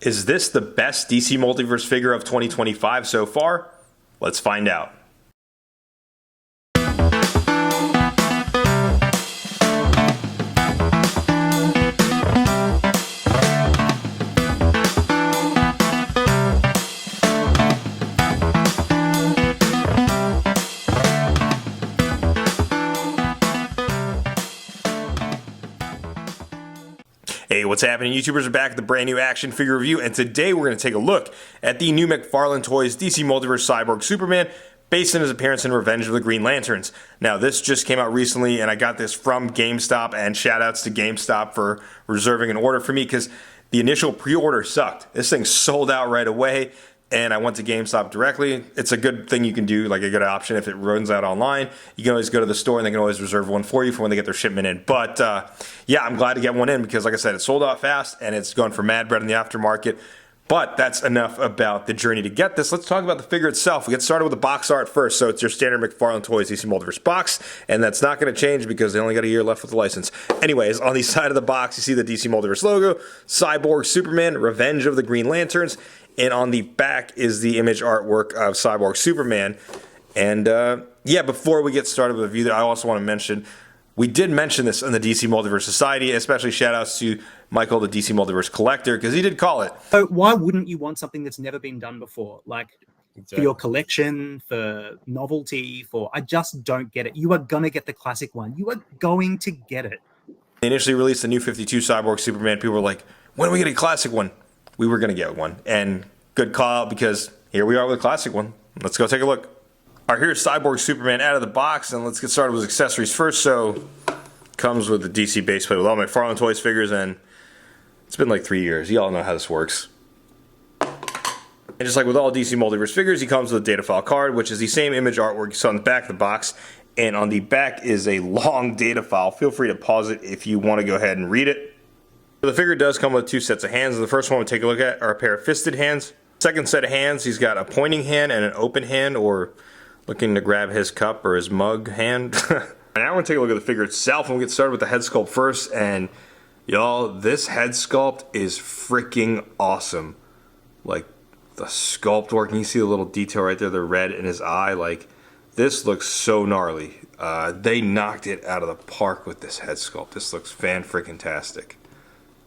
Is this the best DC Multiverse figure of 2025 so far? Let's find out. Hey, what's happening? YouTubers are back with a brand new action figure review, and today we're going to take a look at the new McFarlane Toys DC Multiverse Cyborg Superman, based on his appearance in Revenge of the Green Lanterns. Now, this just came out recently, and I got this from GameStop, and shoutouts to GameStop for reserving an order for me, because the initial pre-order sucked. This thing sold out right away, and I went to GameStop directly. It's a good thing you can do, like a good option. If it runs out online, you can always go to the store and they can always reserve one for you for when they get their shipment in. But yeah, I'm glad to get one in because, like I said, it sold out fast and it's going for mad bread in the aftermarket. But that's enough about the journey to get this. Let's talk about the figure itself. We get started with the box art first. So it's your standard McFarlane Toys DC Multiverse box, and that's not going to change because they only got a year left with the license. Anyways, on the side of the box, you see the DC Multiverse logo, Cyborg Superman, Revenge of the Green Lanterns, and on the back is the image artwork of Cyborg Superman. And yeah, before we get started with the review, I also want to mention, we did mention this in the DC Multiverse Society, especially shout-outs to Michael, the DC Multiverse Collector, because he did call it. So why wouldn't you want something that's never been done before? Like, exactly. For your collection, for novelty, I just don't get it. You are going to get the classic one. You are going to get it. They initially released the new 52 Cyborg Superman. People were like, when are we getting a classic one? We were going to get one. And good call out, because here we are with a classic one. Let's go take a look. All right, here's Cyborg Superman out of the box, and let's get started with accessories first. So, comes with the DC base plate with all McFarlane Toys figures, and it's been like 3 years. You all know how this works. And just like with all DC Multiverse figures, he comes with a data file card, which is the same image artwork you saw on the back of the box. And on the back is a long data file. Feel free to pause it if you want to go ahead and read it. The figure does come with two sets of hands. The first one we'll take a look at are a pair of fisted hands. Second set of hands, he's got a pointing hand and an open hand, or looking to grab his cup or his mug hand. And now we're going to take a look at the figure itself, and we'll get started with the head sculpt first. And y'all, this head sculpt is freaking awesome. Like, the sculpt work, and you see the little detail right there, the red in his eye. Like, this looks so gnarly. They knocked it out of the park with this head sculpt. This looks fan-freaking-tastic.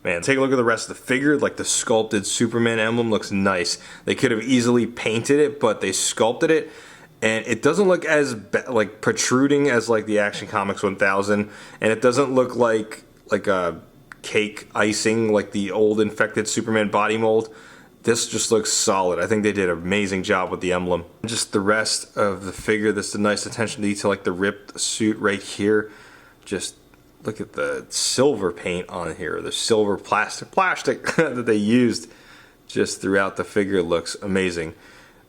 Man, take a look at the rest of the figure. Like, the sculpted Superman emblem looks nice. They could have easily painted it, but they sculpted it. And it doesn't look as like protruding as like the Action Comics 1000. And it doesn't look like a cake icing like the old infected Superman body mold. This just looks solid. I think they did an amazing job with the emblem. Just the rest of the figure, this is a nice attention to detail, like the ripped suit right here. Just look at the silver paint on here, the silver plastic that they used just throughout the figure. Looks amazing.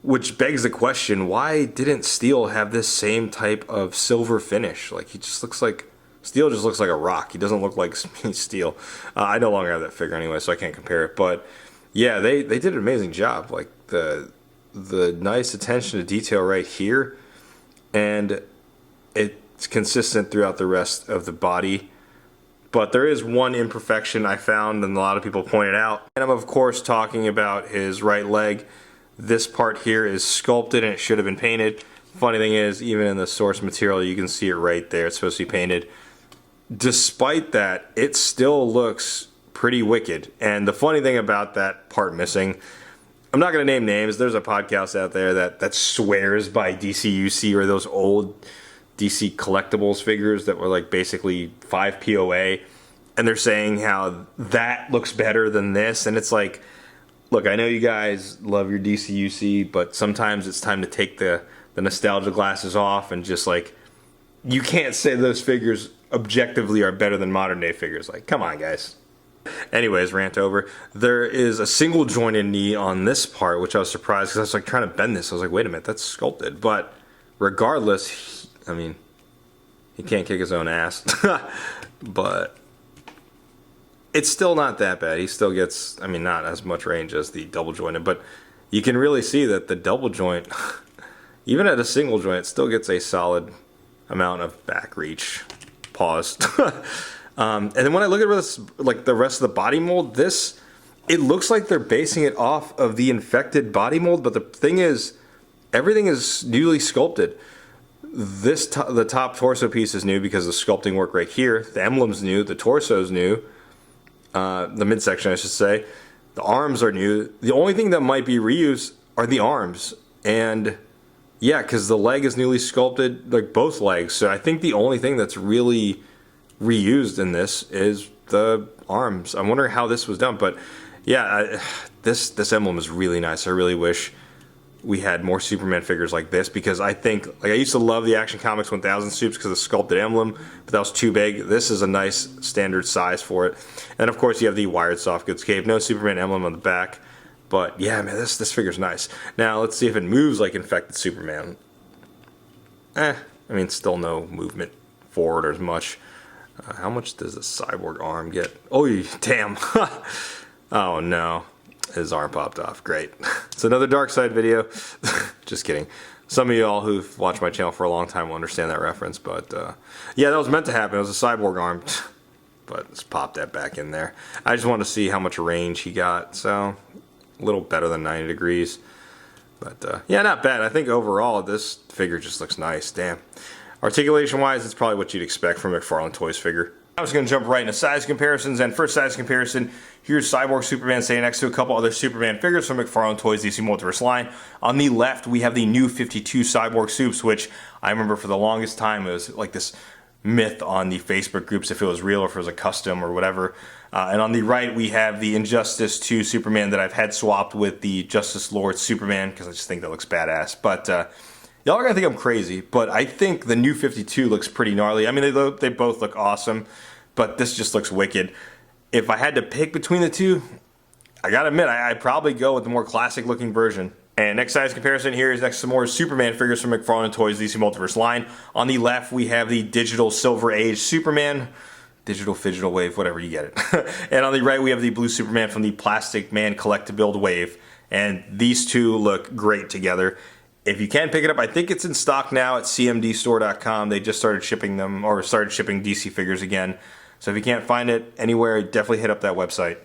Which begs the question, why didn't Steel have this same type of silver finish? Like, he just looks like, Steel just looks like a rock. He doesn't look like Steel. I no longer have that figure anyway, so I can't compare it. But yeah, they did an amazing job. Like, the nice attention to detail right here, and it's consistent throughout the rest of the body. But there is one imperfection I found, and a lot of people pointed out. And I'm, of course, talking about his right leg. This part here is sculpted, and it should have been painted. Funny thing is, even in the source material, you can see it right there. It's supposed to be painted. Despite that, it still looks pretty wicked. And the funny thing about that part missing, I'm not going to name names. There's a podcast out there that swears by DCUC, or those old DC collectibles figures that were like basically 5 POA, and they're saying how that looks better than this. And it's like, look, I know you guys love your DCUC, but sometimes it's time to take the nostalgia glasses off, and just like, you can't say those figures objectively are better than modern day figures. Like, come on, guys. Anyways, rant over. There is a single jointed knee on this part, which I was surprised, because I was like trying to bend this. I was like, wait a minute, that's sculpted. But regardless, I mean, he can't kick his own ass. But it's still not that bad. He still gets, I mean, not as much range as the double jointed, but you can really see that the double joint, even at a single joint, it still gets a solid amount of back reach. Pause. And then when I look at this, like the rest of the body mold, this It looks like they're basing it off of the infected body mold, but the thing is, everything is newly sculpted. The top torso piece is new because of the sculpting work right here. The emblem's new. The torso's new. The midsection, I should say. The arms are new. The only thing that might be reused are the arms. And yeah, because the leg is newly sculpted, like both legs. So I think the only thing that's really reused in this is the arms. I'm wondering how this was done. But yeah, this emblem is really nice. I really wish we had more Superman figures like this, because I think, like, I used to love the Action Comics 1000 Supes because of the sculpted emblem, but that was too big. This is a nice standard size for it. And of course you have the wired soft goods cave. No Superman emblem on the back, but yeah, man, this figure's nice. Now let's see if it moves like infected Superman. I mean, still no movement forward or as much. How much does the Cyborg arm get? Oh, damn. Oh no. His arm popped off. Great. It's another Dark Side video. Just kidding. Some of y'all who've watched my channel for a long time will understand that reference, but yeah, that was meant to happen. It was a Cyborg arm, but let's pop that back in there. I just wanted to see how much range he got, so a little better than 90 degrees. But yeah, not bad. I think overall this figure just looks nice. Damn. Articulation-wise, it's probably what you'd expect from a McFarlane Toys figure. I was going to jump right into size comparisons, and first size comparison, here's Cyborg Superman standing next to a couple other Superman figures from McFarlane Toys DC Multiverse line. On the left, we have the new 52 Cyborg Supes, which I remember for the longest time it was like this myth on the Facebook groups if it was real or if it was a custom or whatever. And on the right, we have the Injustice 2 Superman that I've had swapped with the Justice Lord Superman because I just think that looks badass. But y'all are going to think I'm crazy, but I think the new 52 looks pretty gnarly. I mean, they both look awesome, but this just looks wicked. If I had to pick between the two, I gotta admit, I'd probably go with the more classic looking version. And next size comparison here is next to some more Superman figures from McFarlane Toys DC Multiverse line. On the left, we have the digital Silver Age Superman. Digital Phygital Wave, whatever, you get it. And on the right, we have the blue Superman from the Plastic Man Collect-to-Build wave. And these two look great together. If you can pick it up, I think it's in stock now at cmdstore.com. They just started shipping them, or started shipping DC figures again. So if you can't find it anywhere, definitely hit up that website.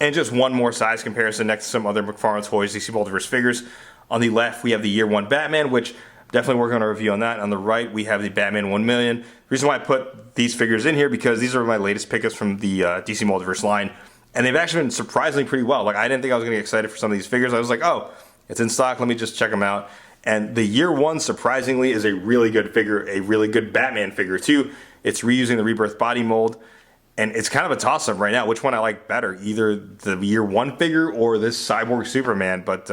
And just one more size comparison next to some other McFarlane Toys DC Multiverse figures. On the left, we have the Year 1 Batman, which definitely working on a review on that. On the right, we have the Batman 1 Million. The reason why I put these figures in here, because these are my latest pickups from the DC Multiverse line. And they've actually been surprisingly pretty well. Like, I didn't think I was going to get excited for some of these figures. I was like, oh, it's in stock, let me just check them out. And the Year 1, surprisingly, is a really good figure, a really good Batman figure too. It's reusing the Rebirth body mold, and it's kind of a toss-up right now. Which one I like better, either the Year 1 figure or this Cyborg Superman, but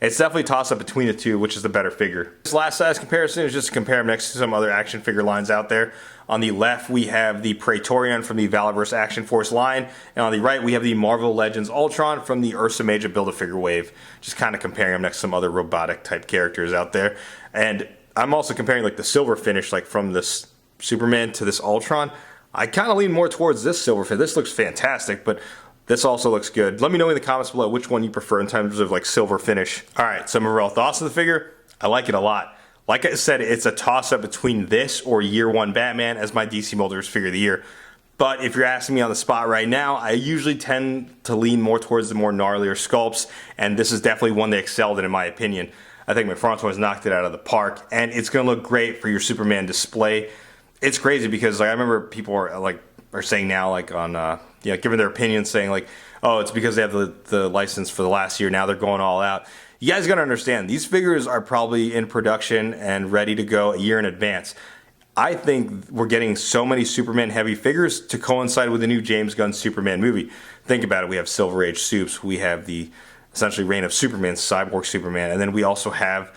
it's definitely a toss-up between the two, which is the better figure. This last size comparison is just to compare them next to some other action figure lines out there. On the left, we have the Praetorian from the Valorverse Action Force line, and on the right, we have the Marvel Legends Ultron from the Ursa Major Build-A-Figure wave. Just kind of comparing them next to some other robotic-type characters out there. And I'm also comparing like the silver finish, like from this Superman to this Ultron. I kind of lean more towards this silver finish. This looks fantastic, but this also looks good. Let me know in the comments below which one you prefer in terms of like silver finish. Alright, some overall thoughts of the figure. I like it a lot. Like I said, it's a toss-up between this or Year 1 Batman as my DC Multiverse figure of the year. But if you're asking me on the spot right now, I usually tend to lean more towards the more gnarlier sculpts, and this is definitely one they excelled in my opinion. I think McFarlane Toys knocked it out of the park, and it's going to look great for your Superman display. It's crazy because like, I remember people are saying now, like on giving their opinions, saying like, oh, it's because they have the license for the last year, now they're going all out. You guys gotta understand, these figures are probably in production and ready to go a year in advance. I think we're getting so many Superman heavy figures to coincide with the new James Gunn Superman movie. Think about it, we have Silver Age Supes, we have the essentially Reign of Superman, Cyborg Superman, and then we also have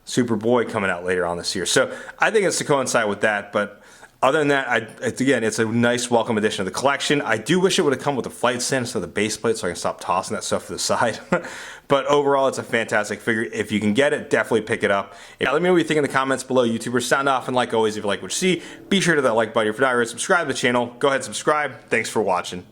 Superboy coming out later on this year. So I think it's to coincide with that, but other than that, it's a nice welcome addition to the collection. I do wish it would have come with a flight stand instead of the base plate so I can stop tossing that stuff to the side. But overall, it's a fantastic figure. If you can get it, definitely pick it up. Yeah, let me know what you think in the comments below. YouTubers, sound off, and like always, if you like what you see, be sure to hit that like button. If you're not already subscribed to the channel, go ahead and subscribe. Thanks for watching.